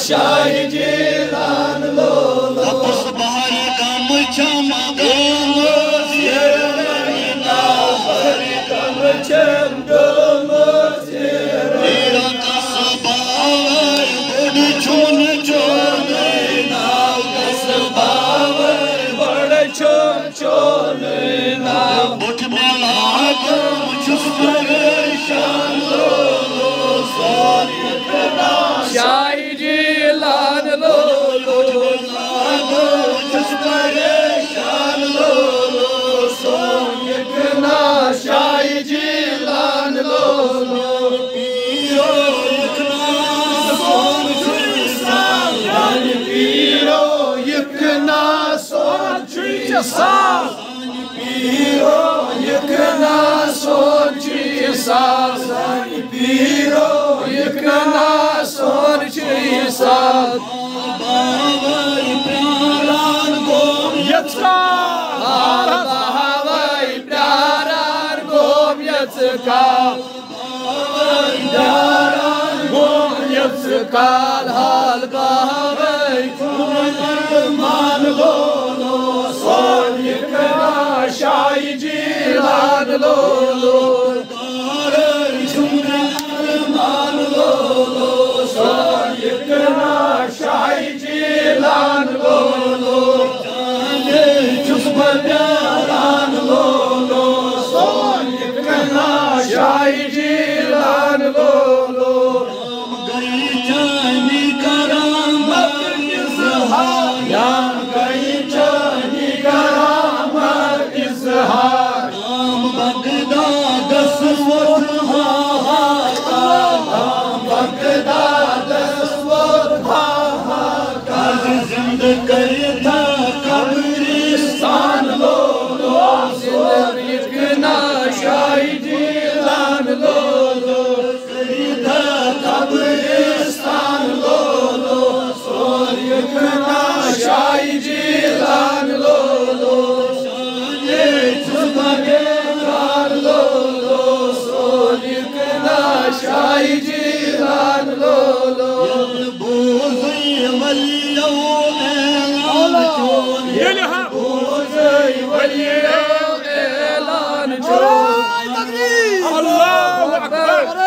शाही जिलान लोलो तपस बाहर कम चमा शाही जिलान लोलो परेशान लोलो सोनिकना शाही जिलान लोलो पीरो यकना सोन चुसा पीरो यकना सोन चुसा पीरो यकना सोन चुसा बावई प्यारान गोम यत्का बावई प्यारान गोम यत्का प्यारान गोम यत्का हाल बावई मान लोलो सोन यकना शाही जिलान लोलो मान लोलो सोन यकना शाही जिलान लोलो प्यारान लोलो सोन यकना शाही जिलान लोलो गई जानी करामत इज़हार या गई जानी करामत इज़हार नाम बगदाद स्वत बगदाद स्वत जिंद करता कब्रिस्तान लोलो यकना शाही जिलान लोलो करता कब्रिस्तान लोलो सोन यकना शाही जिलान लोलो ये जुबान लोलो सोन यकना शाही जिलान लोलो الله أكبر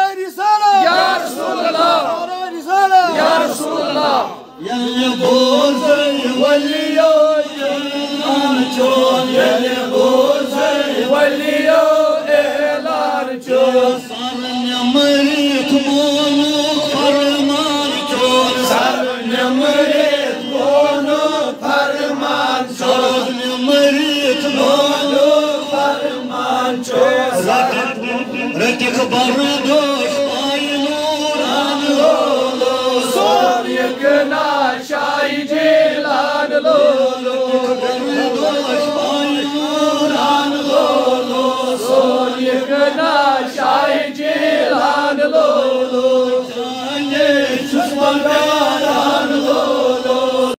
يا رسول الله يا رسول الله يا بوزي وليو إعلان جون يا بوزي وليو إعلان جون سرن مريت مونو فرمان جون سرن مريت مونو فرمان جون مريت مونو فرمان جون رتك بردوش باينوران لولو صور يكنا شاي جيلان لولو